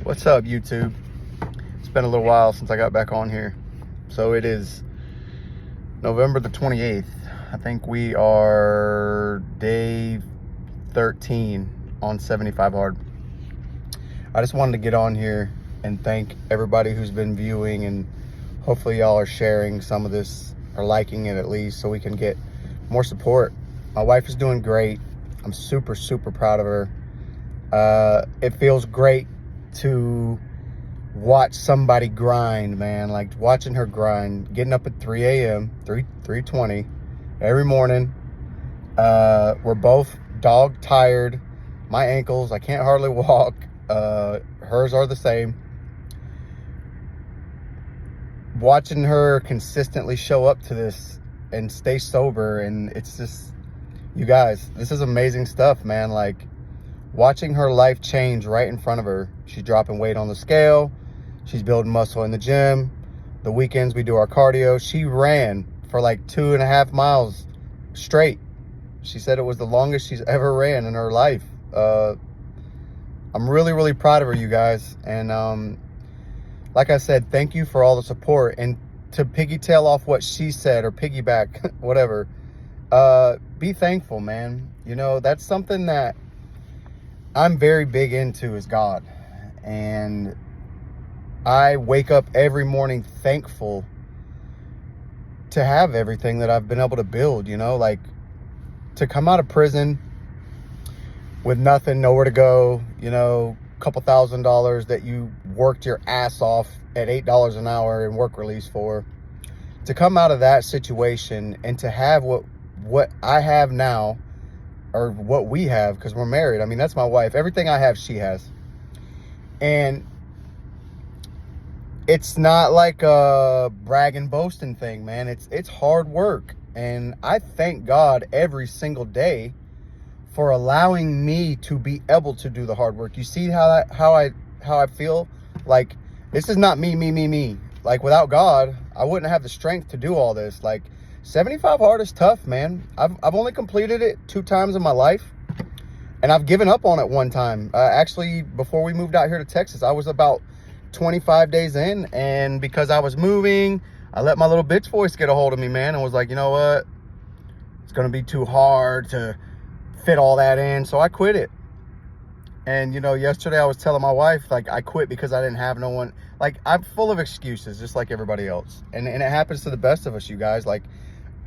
What's up, YouTube? It's been a little while since I got back on here. So it is November the 28th. I think we are day 13 on 75 hard. I just wanted to get on here and thank everybody who's been viewing, and hopefully y'all are sharing some of this or liking it at least, so we can get more support. My wife is doing great. I'm super proud of her. It feels great to watch somebody grind, man. Like watching her grind, getting up at 3 a.m., 3:20 every morning. We're both dog tired. My ankles, I can't hardly walk. Hers are the same. Watching her consistently show up to this and stay sober, and it's just, you guys, this is amazing stuff, man. Like watching her life change right in front of her. She's dropping weight on the scale. She's building muscle in the gym. The weekends we do our cardio. She ran for like 2.5 miles straight. She said it was the longest she's ever ran in her life. I'm really proud of her, you guys. And like I said, thank you for all the support. And to piggytail off what she said, or piggyback, whatever, be thankful, man. You know, that's something that I'm very big into, is God. And I wake up every morning thankful to have everything that I've been able to build, you know, like to come out of prison with nothing, nowhere to go, you know, a couple $1,000 that you worked your ass off at $8 an hour in work release for, to come out of that situation and to have what I have now, or what we have, because we're married. I mean, that's my wife. Everything I have, she has. And it's not like a brag and boasting thing, man. It's hard work. And I thank God every single day for allowing me to be able to do the hard work. You see how I feel? Like, this is not me. Like, without God, I wouldn't have the strength to do all this. Like, 75 hard is tough, man. I've only completed it 2 times in my life, and I've given up on it one time. Actually, before we moved out here to Texas, I was about 25 days in, and because I was moving, I let my little bitch voice get a hold of me, man, and was like, you know what? It's going to be too hard to fit all that in, so I quit it. And, you know, yesterday I was telling my wife, like, I quit because I didn't have no one. Like, I'm full of excuses, just like everybody else. And it happens to the best of us, you guys. Like,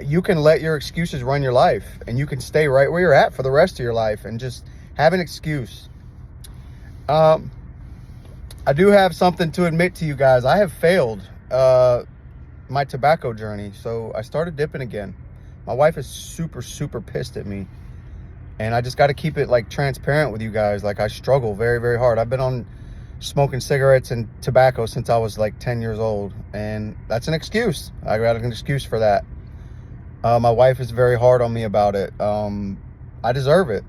you can let your excuses run your life, and you can stay right where you're at for the rest of your life and just have an excuse. I do have something to admit to you guys. I have failed my tobacco journey, so I started dipping again. My wife is super pissed at me, and I just got to keep it like transparent with you guys. Like, I struggle very hard. I've been on smoking cigarettes and tobacco since I was like 10 years old, and that's an excuse. I got an excuse for that. My wife is very hard on me about it. I deserve it.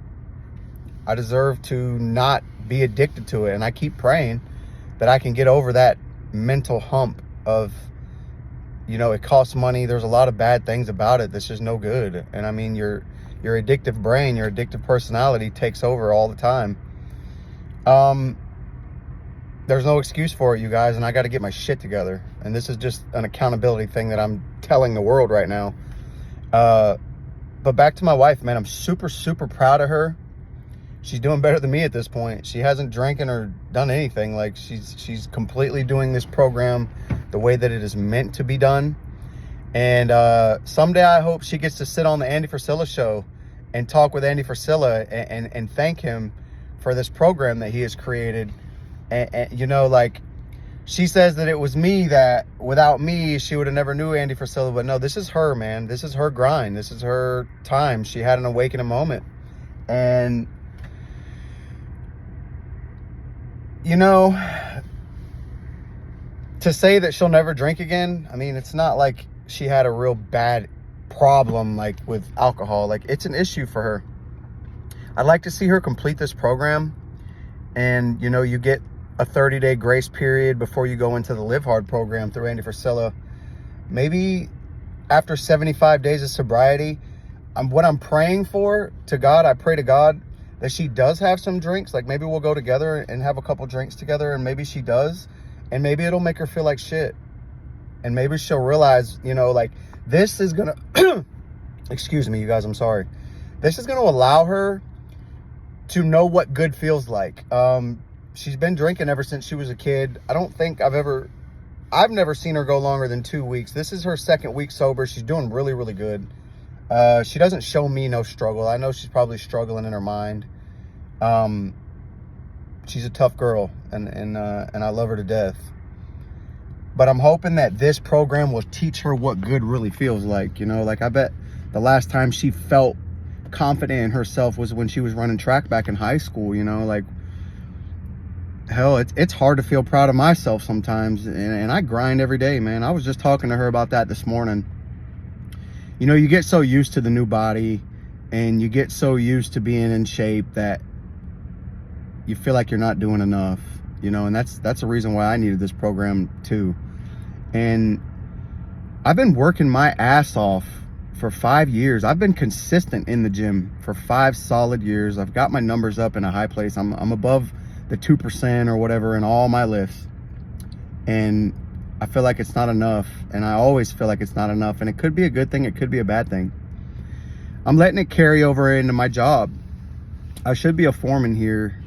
I deserve to not be addicted to it, and I keep praying that I can get over that mental hump of, you know, it costs money. There's a lot of bad things about it that's just no good. And I mean, your addictive brain, your addictive personality takes over all the time. There's no excuse for it, you guys, and I got to get my shit together. And this is just an accountability thing that I'm telling the world right now. But back to my wife, man, I'm super proud of her. She's doing better than me at this point. She hasn't drinking or done anything. Like, she's completely doing this program the way that it is meant to be done. And someday I hope she gets to sit on the Andy Frisella show and talk with Andy Frisella and thank him for this program that he has created. And you know, like, she says that it was me, that without me, she would have never knew Andy Frisella. But no, this is her, man. This is her grind. This is her time. She had an awakening moment. And, you know, to say that she'll never drink again, I mean, it's not like she had a real bad problem, like, with alcohol. Like, it's an issue for her. I'd like to see her complete this program. And, you know, you get a 30-day grace period before you go into the Live Hard program through Andy Frisella. Maybe after 75 days of sobriety, what I'm praying for to God, I pray to God that she does have some drinks. Like maybe we'll go together and have a couple drinks together, and maybe she does, and maybe it'll make her feel like shit. And maybe she'll realize, you know, like this is gonna, excuse me, you guys, I'm sorry. This is gonna allow her to know what good feels like. She's been drinking ever since she was a kid. I don't think I've never seen her go longer than 2 weeks. This is her second week sober. She's doing really, really good. She doesn't show me no struggle. I know she's probably struggling in her mind. She's a tough girl, and I love her to death. But I'm hoping that this program will teach her what good really feels like. You know, like I bet the last time she felt confident in herself was when she was running track back in high school. You know, like, hell, it's hard to feel proud of myself sometimes, and I grind every day, man. I was just talking to her about that this morning. You know, you get so used to the new body, and you get so used to being in shape that you feel like you're not doing enough, you know, and that's the reason why I needed this program too. And I've been working my ass off for 5 years. I've been consistent in the gym for 5 solid years. I've got my numbers up in a high place. I'm above the 2% or whatever in all my lifts. And I feel like it's not enough. And I always feel like it's not enough. And it could be a good thing. It could be a bad thing. I'm letting it carry over into my job. I should be a foreman here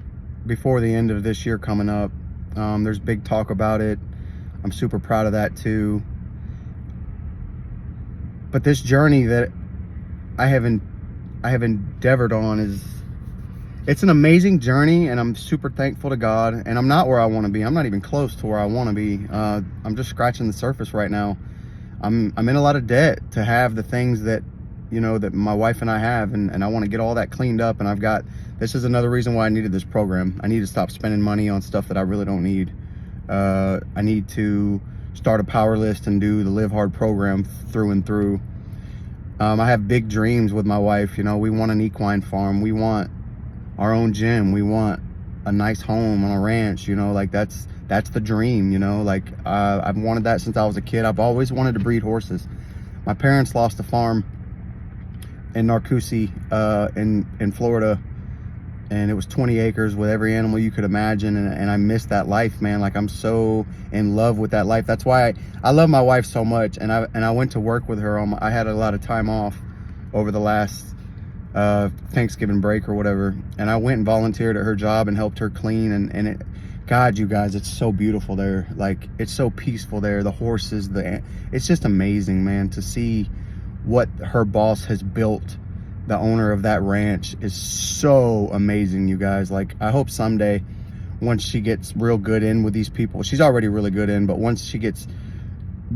before the end of this year coming up. There's big talk about it. I'm super proud of that too. But this journey that I have endeavored on it's an amazing journey, and I'm super thankful to God. And I'm not where I want to be. I'm not even close to where I want to be. I'm just scratching the surface right now. I'm in a lot of debt to have the things that, you know, that my wife and I have, and I want to get all that cleaned up. And this is another reason why I needed this program. I need to stop spending money on stuff that I really don't need. I need to start a power list and do the Live Hard program through and through. I have big dreams with my wife. You know, we want an equine farm. We want our own gym. We want a nice home on a ranch. You know, like that's the dream, you know. Like I've wanted that since I was a kid. I've always wanted to breed horses. My parents lost a farm in Narcoossee, in Florida, and it was 20 acres with every animal you could imagine, and I miss that life, man. Like, I'm so in love with that life. That's why I love my wife so much. And I went to work with her I had a lot of time off over the last Thanksgiving break or whatever, and I went and volunteered at her job and helped her clean, and God, you guys, it's so beautiful there. Like, it's so peaceful there. The horses, it's just amazing, man, to see what her boss has built. The owner of that ranch is so amazing, you guys. Like, I hope someday, once she gets real good in with these people, she's already really good in, but once she gets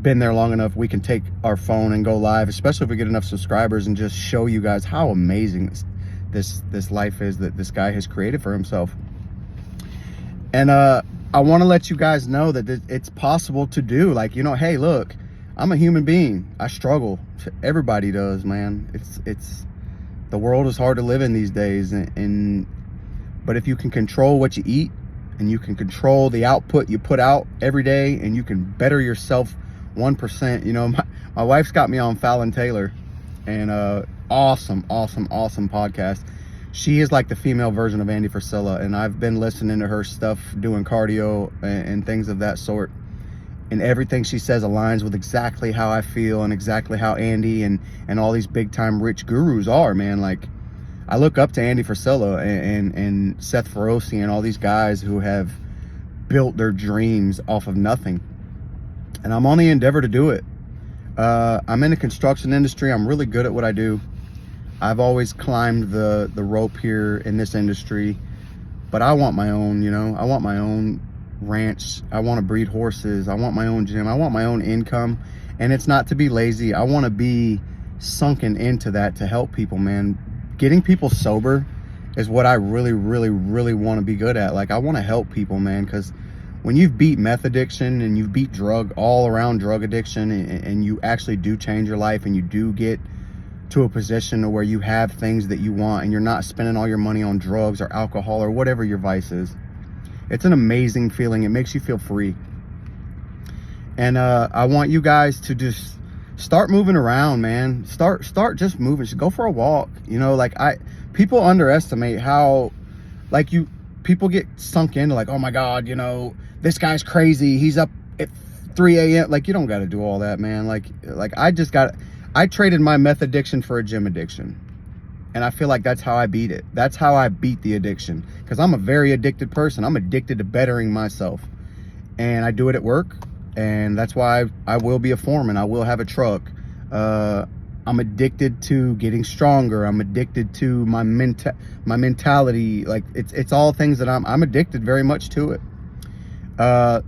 been there long enough, we can take our phone and go live, especially if we get enough subscribers, and just show you guys how amazing this life is that this guy has created for himself. And I want to let you guys know that it's possible to do. Like, you know, hey, look, I'm a human being. I struggle. Everybody does, man. It's the world is hard to live in these days, but if you can control what you eat, and you can control the output you put out every day, and you can better yourself 1%. You know, my wife's got me on Fallon Taylor, and awesome podcast. She is like the female version of Andy Frisella, and I've been listening to her stuff, doing cardio and things of that sort. And everything she says aligns with exactly how I feel, and exactly how Andy and all these big time rich gurus are, man. Like, I look up to Andy Frisella and Seth Feroce and all these guys who have built their dreams off of nothing. And I'm on the endeavor to do it. I'm in the construction industry. I'm really good at what I do. I've always climbed the rope here in this industry, but I want my own, you know. I want my own ranch. I want to breed horses. I want my own gym. I want my own income. And it's not to be lazy. I want to be sunken into that to help people, man. Getting people sober is what I really, really, really want to be good at. Like, I want to help people, man, because when you've beat meth addiction and you've beat all around drug addiction, and you actually do change your life, and you do get to a position where you have things that you want, and you're not spending all your money on drugs or alcohol or whatever your vice is, it's an amazing feeling. It makes you feel free. And I want you guys to just start moving around, man. Start just moving. Just go for a walk. You know, like people underestimate how, like, people get sunk into, like, oh my God, you know, this guy's crazy. He's up at 3 a.m. Like, you don't got to do all that, man. Like I traded my meth addiction for a gym addiction. And I feel like that's how I beat it. That's how I beat the addiction. Because I'm a very addicted person. I'm addicted to bettering myself. And I do it at work. And that's why I will be a foreman. I will have a truck. I'm addicted to getting stronger. I'm addicted to my mentality. Like, it's all things that I'm addicted very much to it. I'm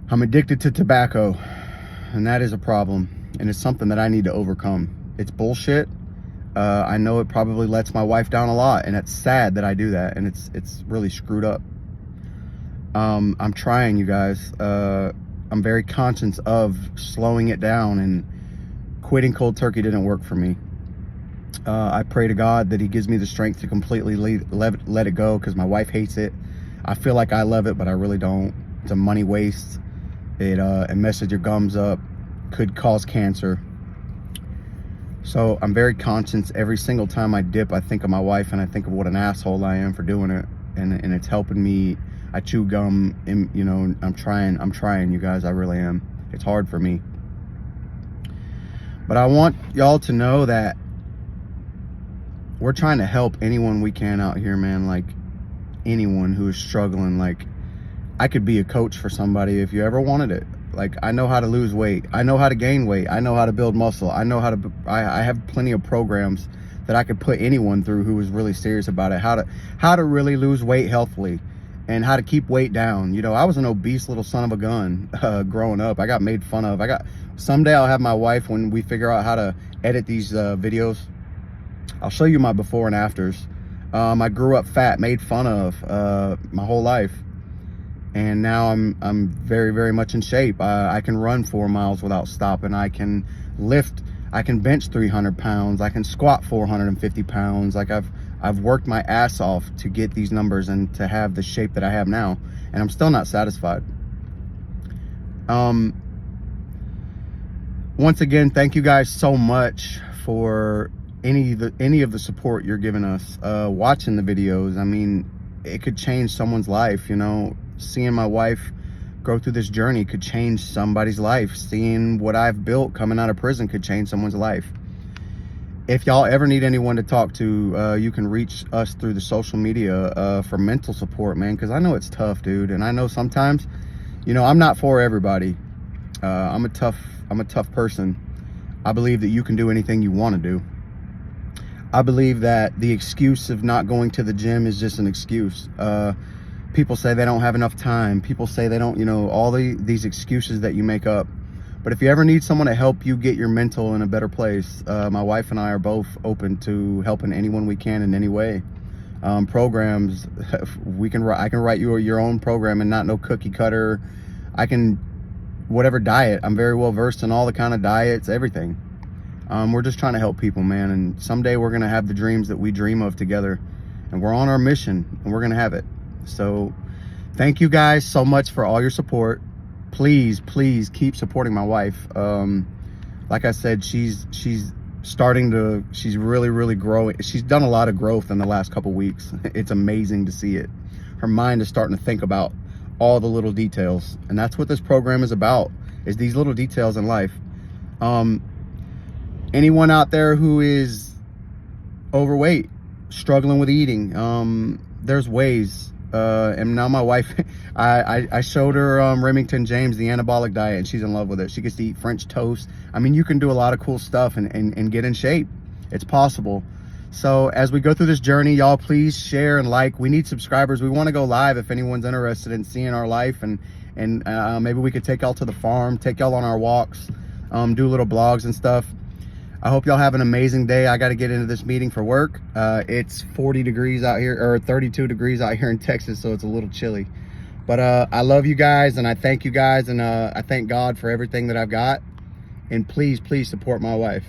addicted to tobacco. And that is a problem. And it's something that I need to overcome. It's bullshit. I know it probably lets my wife down a lot, and it's sad that I do that, and it's really screwed up. I'm trying, you guys. I'm very conscious of slowing it down, and quitting cold turkey didn't work for me. I pray to God that he gives me the strength to completely let it go, because my wife hates it. I feel like I love it, but I really don't. It's a money waste. It messes your gums up, could cause cancer. So I'm very conscious. Every single time I dip, I think of my wife, and I think of what an asshole I am for doing it. And it's helping me. I chew gum, and, you know, I'm trying, you guys. I really am. It's hard for me. But I want y'all to know that we're trying to help anyone we can out here, man. Like, anyone who is struggling. Like, I could be a coach for somebody if you ever wanted it. Like, I know how to lose weight. I know how to gain weight. I know how to build muscle. I know how to, I have plenty of programs that I could put anyone through who was really serious about it. How to really lose weight healthily, and how to keep weight down. You know, I was an obese little son of a gun growing up. I got made fun of. Someday I'll have my wife, when we figure out how to edit these videos, I'll show you my before and afters. I grew up fat, made fun of my whole life. And now I'm very, very much in shape. I can run 4 miles without stopping. I can lift. I can bench 300 pounds. I can squat 450 pounds. Like, I've worked my ass off to get these numbers and to have the shape that I have now. And I'm still not satisfied. Once again, thank you guys so much for any of the support you're giving us. Watching the videos. I mean, it could change someone's life, you know. Seeing my wife go through this journey could change somebody's life. Seeing what I've built coming out of prison could change someone's life. If y'all ever need anyone to talk to, you can reach us through the social media for mental support, man, because I know it's tough, dude. And I know sometimes, you know, I'm not for everybody. I'm a tough person. I believe that you can do anything you want to do. I believe that the excuse of not going to the gym is just an excuse. People say they don't have enough time. People say they don't, you know, all these excuses that you make up. But if you ever need someone to help you get your mental in a better place, my wife and I are both open to helping anyone we can in any way. Programs, I can write you your own program, and not no cookie cutter. Whatever diet. I'm very well versed in all the kind of diets, everything. We're just trying to help people, man. And someday we're gonna have the dreams that we dream of together, and we're on our mission, and we're gonna have it. So thank you guys so much for all your support. Please keep supporting my wife. Like I said, she's really growing. She's done a lot of growth in the last couple weeks. It's amazing to see it. Her mind is starting to think about all the little details, and that's what this program is about, is these little details in life. Anyone out there who is overweight, struggling with eating, there's ways. And now my wife, I showed her Remington James, the anabolic diet, and she's in love with it. She gets to eat French toast. I mean, you can do a lot of cool stuff and get in shape. It's possible. So as we go through this journey, y'all, please share and like. We need subscribers. We want to go live if anyone's interested in seeing our life, and maybe we could take y'all to the farm, take y'all on our walks, do little blogs and stuff. I hope y'all have an amazing day. I got to get into this meeting for work. It's 40 degrees out here, or 32 degrees out here in Texas, so it's a little chilly. But I love you guys, and I thank you guys, and I thank God for everything that I've got. And please support my wife.